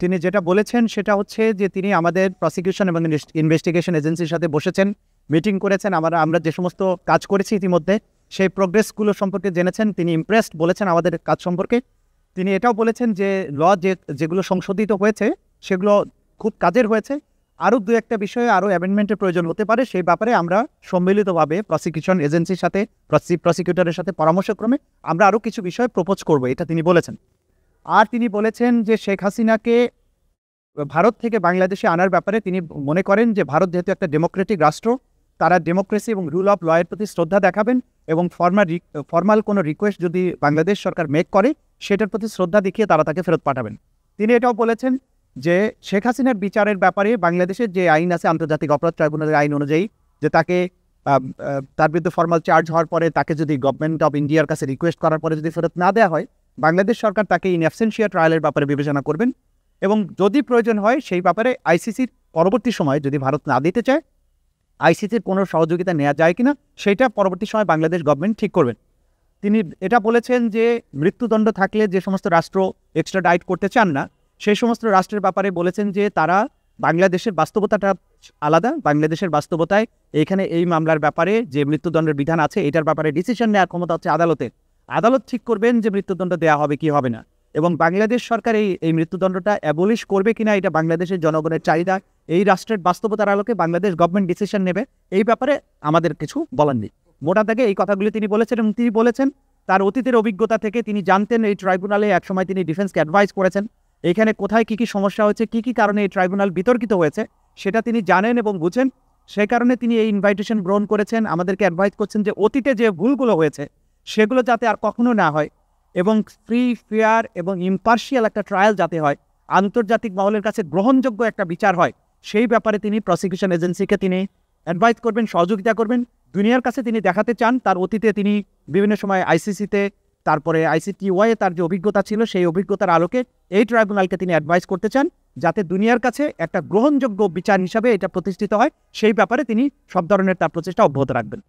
তিনি যেটা বলেছেন সেটা হচ্ছে যে তিনি আমাদের প্রসিকিউশন এবং ইনভেস্টিগেশন এজেন্সির সাথে বসেছেন, মিটিং করেছেন। আমরা যে সমস্ত কাজ করেছি ইতিমধ্যে সেই প্রোগ্রেসগুলো সম্পর্কে জেনেছেন। তিনি ইমপ্রেসড বলেছেন আমাদের কাজ সম্পর্কে। তিনি এটাও বলেছেন যে যেগুলো সংশোধিত হয়েছে সেগুলো খুব কাজের হয়েছে। আরও দু একটা বিষয়ে আরও অ্যামেন্ডমেন্টের প্রয়োজন হতে পারে, সেই ব্যাপারে আমরা সম্মিলিতভাবে প্রসিকিউশন এজেন্সির সাথে প্রসিকিউটরের সাথে পরামর্শক্রমে আমরা আরও কিছু বিষয় প্রপোজ করব, এটা তিনি বলেছেন। আর তিনি বলেছেন যে শেখ হাসিনাকে ভারত থেকে বাংলাদেশে আনার ব্যাপারে তিনি মনে করেন যে ভারত যেহেতু একটা ডেমোক্রেটিক রাষ্ট্র, তারা ডেমোক্রেসি এবং রুল অফ লয়ের প্রতি শ্রদ্ধা দেখাবেন এবং ফর্মাল কোনো রিকোয়েস্ট যদি বাংলাদেশ সরকার মেক করে সেটার প্রতি শ্রদ্ধা দেখিয়ে তারা তাকে ফেরত পাঠাবেন। তিনি এটাও বলেছেন যে শেখ হাসিনার বিচারের ব্যাপারে বাংলাদেশের যে আইন আছে আন্তর্জাতিক অপরাধ ট্রাইব্যুনালের আইন অনুযায়ী, যে তাকে তার বিরুদ্ধে ফর্মাল চার্জ হওয়ার পরে তাকে যদি গভর্নমেন্ট অফ ইন্ডিয়ার কাছে রিকোয়েস্ট করার পরে যদি ফেরত না দেওয়া হয়, বাংলাদেশ সরকার তাকে ইন অ্যাবসেন্সিয়া ট্রায়ালের ব্যাপারে বিবেচনা করবেন এবং যদি প্রয়োজন হয় সেই ব্যাপারে আইসিসির পরবর্তী সময়ে যদি ভারত না দিতে চায় আইসিসির কোনো সহযোগিতা নেওয়া যায় কিনা সেটা পরবর্তী সময় বাংলাদেশ গভর্নমেন্ট ঠিক করবেন। তিনি এটা বলেছেন যে মৃত্যুদণ্ড থাকলে যে সমস্ত রাষ্ট্র এক্সট্রাডাইট করতে চান না সেই সমস্ত রাষ্ট্রের ব্যাপারে বলেছেন যে তারা বাংলাদেশের বাস্তবতাটা আলাদা। বাংলাদেশের বাস্তবতায় এখানে এই মামলার ব্যাপারে যে মৃত্যুদণ্ডের বিধান আছে এটার ব্যাপারে ডিসিশন নেওয়ার ক্ষমতা হচ্ছে আদালতের। আদালত ঠিক করবেন যে মৃত্যুদণ্ড দেওয়া হবে কি হবে না, এবং বাংলাদেশ সরকার এই মৃত্যুদণ্ডটা অ্যাবলিশ করবে কিনা এটা বাংলাদেশের জনগণের চাহিদা, এই রাষ্ট্রের বাস্তবতার আলোকে বাংলাদেশ গভর্নমেন্ট ডিসিশন নেবে। এই ব্যাপারে আমাদের কিছু বলার নেই। মোটা দাগে এই কথাগুলি তিনি বলেছেন এবং তিনি বলেছেন তার অতীতের অভিজ্ঞতা থেকে তিনি জানতেন এই ট্রাইব্যুনালে একসময় তিনি ডিফেন্সকে অ্যাডভাইস করেছেন এখানে কোথায় কী কী সমস্যা হয়েছে, কী কী কারণে এই ট্রাইব্যুনাল বিতর্কিত হয়েছে সেটা তিনি জানেন এবং বুঝেন। সেই কারণে তিনি এই ইনভাইটেশন গ্রহণ করেছেন, আমাদেরকে অ্যাডভাইস করছেন যে অতীতে যে ভুলগুলো হয়েছে সেগুলো যাতে আর কখনো না হয় এবং ফ্রি ফেয়ার এবং ইম্পার্শিয়াল একটা ট্রায়াল যাতে হয়, আন্তর্জাতিক মহলের কাছে গ্রহণযোগ্য একটা বিচার হয়, সেই ব্যাপারে তিনি প্রসিকিউশন এজেন্সিকে তিনি অ্যাডভাইস করবেন, সহযোগিতা করবেন। দুনিয়ার কাছে তিনি দেখাতে চান তার অতীতে তিনি বিভিন্ন সময় আইসিসিতে তারপরে আইসিটিওয়াই তার যে অভিজ্ঞতা ছিল সেই অভিজ্ঞতার আলোকে এই ট্রাইব্যুনালকে তিনি অ্যাডভাইস করতে চান যাতে দুনিয়ার কাছে একটা গ্রহণযোগ্য বিচার হিসাবে এটা প্রতিষ্ঠিত হয়। সেই ব্যাপারে তিনি সব ধরনের তার প্রচেষ্টা অব্যাহত রাখবেন।